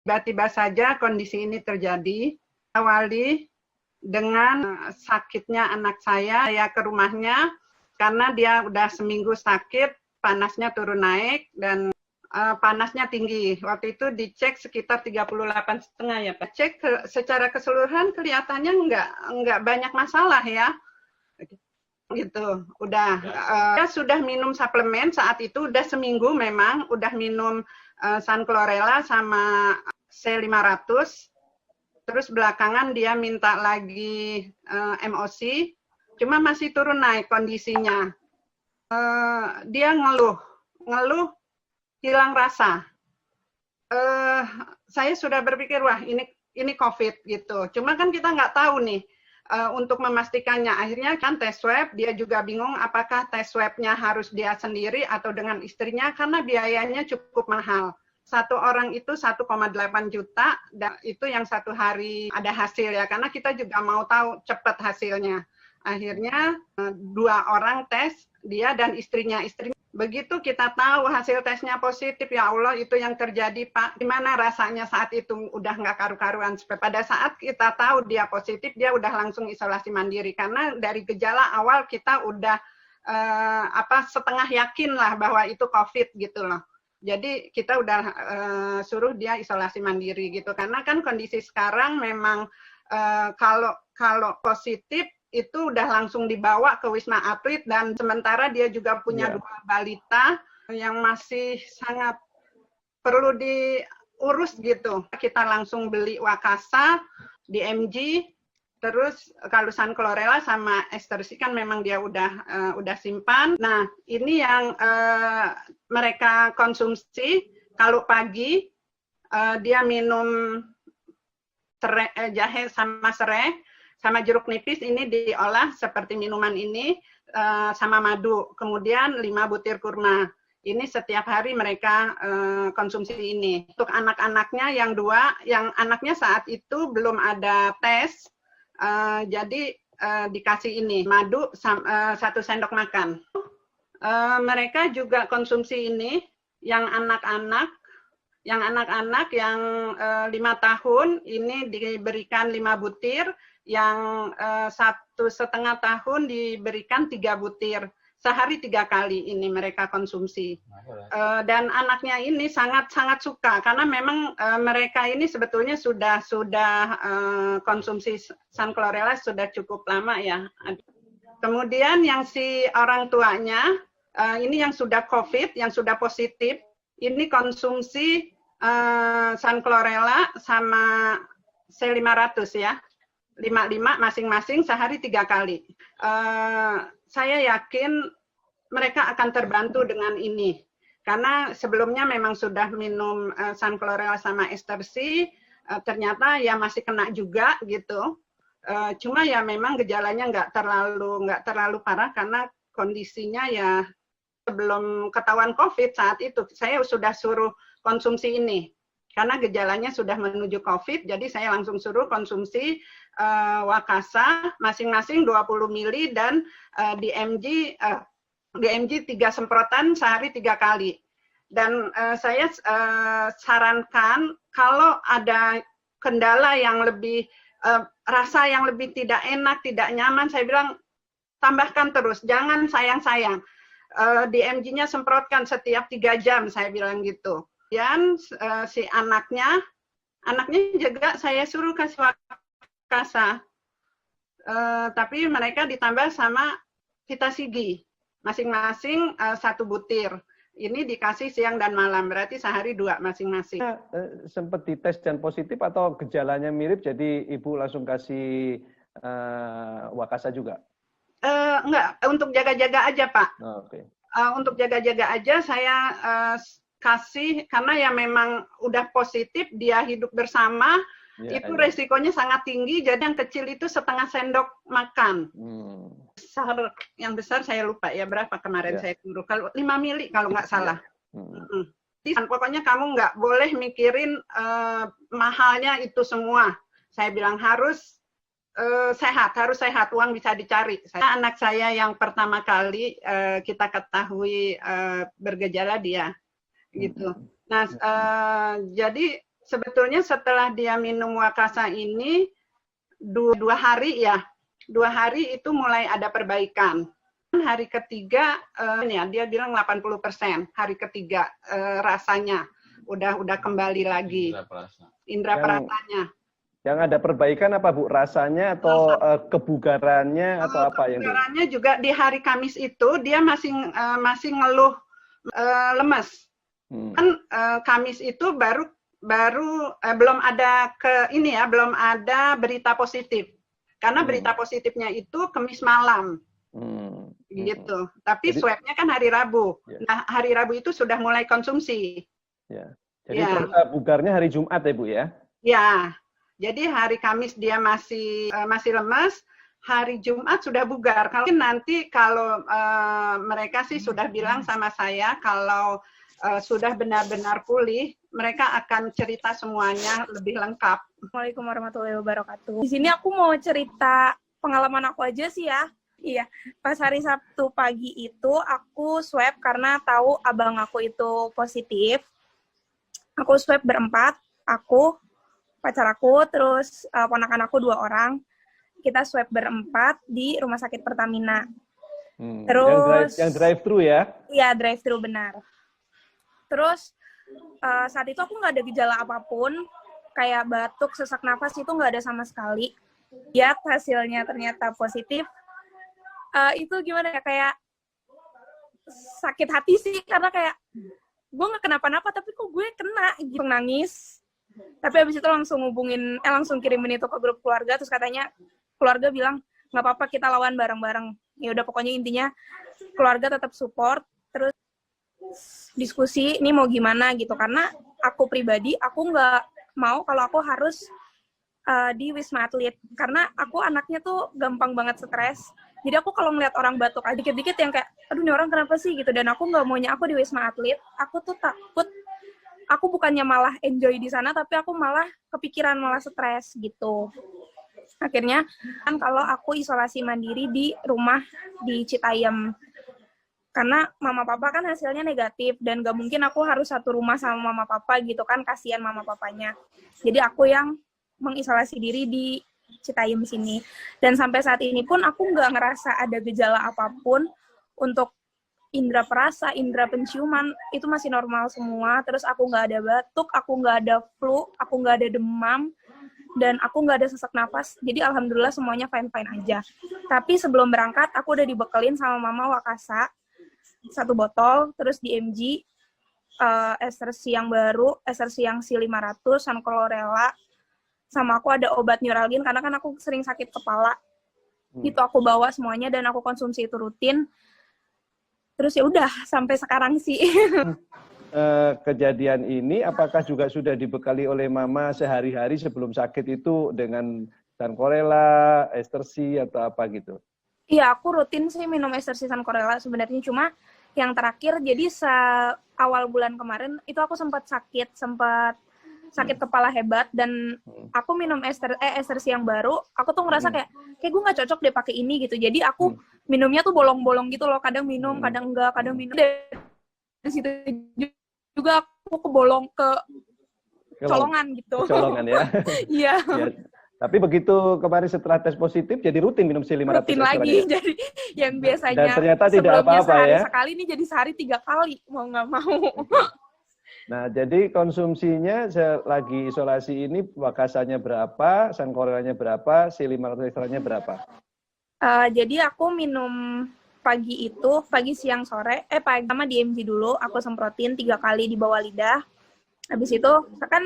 Tiba-tiba saja kondisi ini terjadi. Awali dengan sakitnya anak saya ke rumahnya karena dia udah seminggu sakit, panasnya turun naik dan panasnya tinggi. Waktu itu dicek sekitar 38,5 ya Pak. Cek secara keseluruhan kelihatannya nggak banyak masalah ya. Gitu. Udah dia sudah minum suplemen saat itu udah seminggu memang udah minum Sun Chlorella sama C500. Terus belakangan dia minta lagi MOC, cuma masih turun naik kondisinya. Dia ngeluh hilang rasa. Saya sudah berpikir wah ini COVID gitu. Cuma kan kita nggak tahu nih untuk memastikannya. Akhirnya kan tes swab, dia juga bingung apakah tes swabnya harus dia sendiri atau dengan istrinya karena biayanya cukup mahal. Satu orang itu 1,8 juta, dan itu yang satu hari ada hasil ya, karena kita juga mau tahu cepat hasilnya. Akhirnya 2 orang tes, dia dan istrinya. Begitu kita tahu hasil tesnya positif, ya Allah itu yang terjadi Pak. Gimana rasanya saat itu udah nggak karu-karuan. Pada saat kita tahu dia positif, dia udah langsung isolasi mandiri. Karena dari gejala awal kita udah setengah yakin lah bahwa itu COVID gitu loh. Jadi kita udah suruh dia isolasi mandiri gitu karena kan kondisi sekarang memang kalau positif itu udah langsung dibawa ke Wisma Atlet dan sementara dia juga punya 2 balita yang masih sangat perlu diurus gitu. Kita langsung beli Wakasa di MG. Terus kalau Sun Chlorella sama Estercy kan memang dia udah simpan. Nah, ini yang mereka konsumsi. Kalau pagi dia minum jahe sama serai, sama jeruk nipis ini diolah seperti minuman ini sama madu. Kemudian 5 butir kurma. Ini setiap hari mereka konsumsi ini. Untuk anak-anaknya yang 2, yang anaknya saat itu belum ada tes. Jadi dikasih ini madu 1 sendok makan. Mereka juga konsumsi ini yang anak-anak yang 5 tahun ini diberikan 5 butir, yang 1,5 tahun diberikan 3 butir. Sehari 3 kali ini mereka konsumsi. Dan anaknya ini sangat suka karena memang mereka ini sebetulnya sudah konsumsi Sun Chlorella sudah cukup lama ya. Kemudian yang si orang tuanya ini yang sudah COVID, yang sudah positif, ini konsumsi Sun Chlorella sama C500 ya. 5 masing-masing sehari 3 kali. Saya yakin mereka akan terbantu dengan ini. Karena sebelumnya memang sudah minum Sun Chlorella sama Estercy, ternyata ya masih kena juga gitu. Cuma ya memang gejalanya nggak terlalu parah karena kondisinya ya sebelum ketahuan COVID saat itu saya sudah suruh konsumsi ini. Karena gejalanya sudah menuju COVID, jadi saya langsung suruh konsumsi Wakasa masing-masing 20 mili dan DMG 3 semprotan sehari 3 kali. Dan saya sarankan kalau ada kendala yang lebih rasa yang lebih tidak enak, tidak nyaman, saya bilang tambahkan terus, jangan sayang-sayang. DMG-nya semprotkan setiap 3 jam, saya bilang gitu. Dan si anaknya juga saya suruh kasih Wakasa, tapi mereka ditambah sama Vitasigi, masing-masing 1 butir. Ini dikasih siang dan malam, berarti sehari 2 masing-masing. Sempat dites dan positif atau gejalanya mirip, jadi ibu langsung kasih Wakasa juga? Enggak, untuk jaga-jaga aja Pak. Okay. Untuk jaga-jaga aja saya kasih, karena ya memang udah positif, dia hidup bersama, itu resikonya sangat tinggi, jadi yang kecil itu setengah sendok makan. Yang besar saya lupa ya berapa kemarin saya suruh, kalau 5 mili kalau nggak salah. Pokoknya kamu nggak boleh mikirin mahalnya itu semua. Saya bilang harus sehat, uang bisa dicari. Anak saya yang pertama kali kita ketahui bergejala dia, gitu. Nah, jadi sebetulnya setelah dia minum Wakasa ini 2 hari ya, 2 hari itu mulai ada perbaikan. Hari ketiga ya dia bilang 80%. Hari ketiga rasanya udah kembali lagi. Indra perasanya. Yang ada perbaikan apa Bu? Rasanya atau kebugarannya atau apa yang? Kebugarannya juga di hari Kamis itu dia masih ngeluh lemes. Kan Kamis itu baru belum ada belum ada berita positif. Karena berita positifnya itu Kamis malam. Gitu. Tapi swabnya kan hari Rabu. Ya. Nah, hari Rabu itu sudah mulai konsumsi. Ya. Jadi bugarnya hari Jumat ya, Bu ya? Ya. Jadi hari Kamis dia masih lemas, hari Jumat sudah bugar. Kalau nanti mereka sih sudah bilang sama saya kalau sudah benar-benar pulih, mereka akan cerita semuanya lebih lengkap. Assalamualaikum warahmatullahi wabarakatuh. Di sini aku mau cerita pengalaman aku aja sih ya. Iya, pas hari Sabtu pagi itu aku swab karena tahu abang aku itu positif. Aku swab berempat, aku, pacar aku, terus ponakan aku 2 orang. Kita swab berempat di Rumah Sakit Pertamina. Terus yang drive-thru ya? Iya, drive-thru benar. Terus saat itu aku nggak ada gejala apapun, kayak batuk, sesak napas itu nggak ada sama sekali. Lihat hasilnya ternyata positif. Itu gimana ya, kayak sakit hati sih, karena kayak gue nggak kenapa-napa tapi kok gue kena gitu, nangis. Tapi abis itu langsung kirimin itu ke grup keluarga, terus katanya keluarga bilang nggak apa-apa, kita lawan bareng-bareng. Ya udah, pokoknya intinya keluarga tetap support, terus diskusi ini mau gimana gitu, karena aku pribadi aku nggak mau kalau aku harus di Wisma Atlet, karena aku anaknya tuh gampang banget stres. Jadi aku kalau ngeliat orang batuk dikit-dikit yang kayak, aduh ini orang kenapa sih gitu, dan aku nggak maunya aku di Wisma Atlet. Aku tuh takut, aku bukannya malah enjoy di sana, tapi aku malah kepikiran, malah stres gitu. Akhirnya kan kalau aku isolasi mandiri di rumah di Citayam, karena mama papa kan hasilnya negatif, dan gak mungkin aku harus satu rumah sama mama papa gitu kan, kasihan mama papanya. Jadi aku yang mengisolasi diri di Citayam sini. Dan sampai saat ini pun aku nggak ngerasa ada gejala apapun. Untuk indera perasa, indera penciuman, itu masih normal semua. Terus aku nggak ada batuk, aku nggak ada flu, aku nggak ada demam, dan aku nggak ada sesak napas. Jadi alhamdulillah semuanya fine-fine aja. Tapi sebelum berangkat, aku udah dibekelin sama mama Wakasa 1 botol, terus di MG, esersi yang baru, esersi yang C500, Sancolorella, sama aku ada obat neuralgin, karena kan aku sering sakit kepala. Itu aku bawa semuanya, dan aku konsumsi itu rutin. Terus ya udah, sampai sekarang sih. Kejadian ini apakah juga sudah dibekali oleh mama sehari-hari sebelum sakit itu dengan Sancolorella, esersi, atau apa gitu? Iya, aku rutin sih minum esersi Sancolorella sebenarnya, cuma yang terakhir, jadi awal bulan kemarin itu aku sempat sakit kepala hebat, dan aku minum esersi yang baru, aku tuh ngerasa kayak gue nggak cocok deh pakai ini gitu. Jadi aku minumnya tuh bolong-bolong gitu loh, kadang minum, kadang enggak, kadang minum. Dari situ juga aku ke colongan gitu. Colongan ya. Iya. Ya. Tapi begitu kemarin setelah tes positif, jadi rutin minum C500. Rutin lagi, jadi yang biasanya dan ternyata tidak apa-apa ya. Sekali ini jadi sehari 3 kali, mau nggak mau. Nah, jadi konsumsinya lagi isolasi ini Wakasanya berapa, Sancolorellanya berapa, C500 ekstranya berapa? Jadi aku minum pagi, siang, sore. Pagi sama di MG dulu, aku semprotin 3 kali di bawah lidah. Habis itu, kan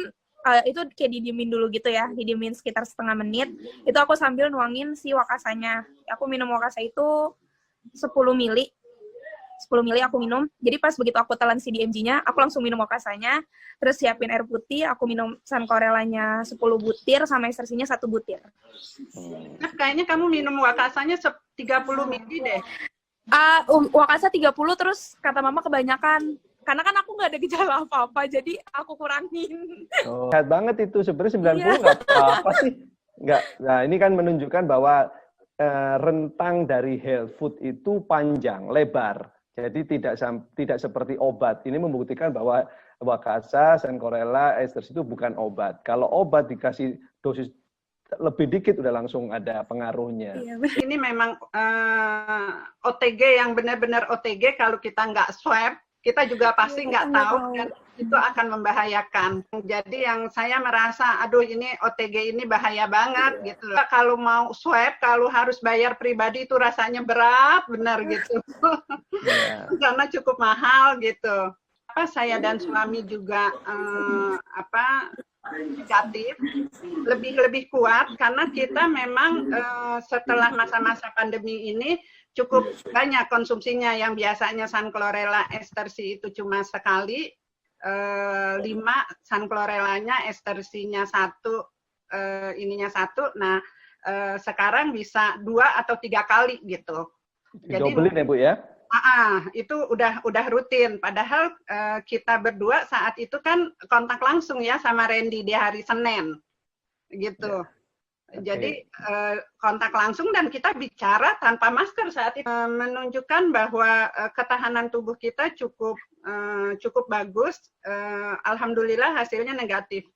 itu kayak didiemin dulu gitu ya, didiemin sekitar setengah menit. Itu aku sambil nuangin si Wakasanya. Aku minum Wakasa itu 10 mili. 10 mili aku minum. Jadi pas begitu aku telan si DMG-nya, aku langsung minum Wakasanya, terus siapin air putih, aku minum Sancolorellanya 10 butir, sama esersinya 1 butir. Nah, kayaknya kamu minum Wakasanya 30 mili deh. Wakasa 30, terus kata mama kebanyakan. Karena kan aku nggak ada gejala apa-apa, jadi aku kurangin. Oh, sehat banget itu. Sebenarnya 90 nggak apa-apa sih. Nggak. Nah, ini kan menunjukkan bahwa rentang dari health food itu panjang, lebar. Jadi tidak seperti obat. Ini membuktikan bahwa Wakasa, Sancorella, Esters itu bukan obat. Kalau obat dikasih dosis lebih dikit udah langsung ada pengaruhnya. Iya, Ini memang OTG yang benar-benar OTG, kalau kita nggak swab, kita juga pasti nggak tahu dan itu akan membahayakan. Jadi yang saya merasa, aduh ini OTG ini bahaya banget gitu. Kalau mau swab, kalau harus bayar pribadi itu rasanya berat, benar gitu. Karena cukup mahal gitu. Saya dan suami juga negatif, lebih kuat karena kita memang setelah masa-masa pandemi ini cukup banyak konsumsinya. Yang biasanya Sancorella Estersi itu cuma sekali, 5 Sancorellanya, Estersinya 1, ininya 1. Nah sekarang bisa 2 atau 3 kali gitu. Jadi dobelin ya Bu ya? Itu udah rutin. Padahal kita berdua saat itu kan kontak langsung ya sama Randy di hari Senin, gitu. Jadi kontak langsung dan kita bicara tanpa masker saat itu, menunjukkan bahwa ketahanan tubuh kita cukup bagus. Alhamdulillah hasilnya negatif.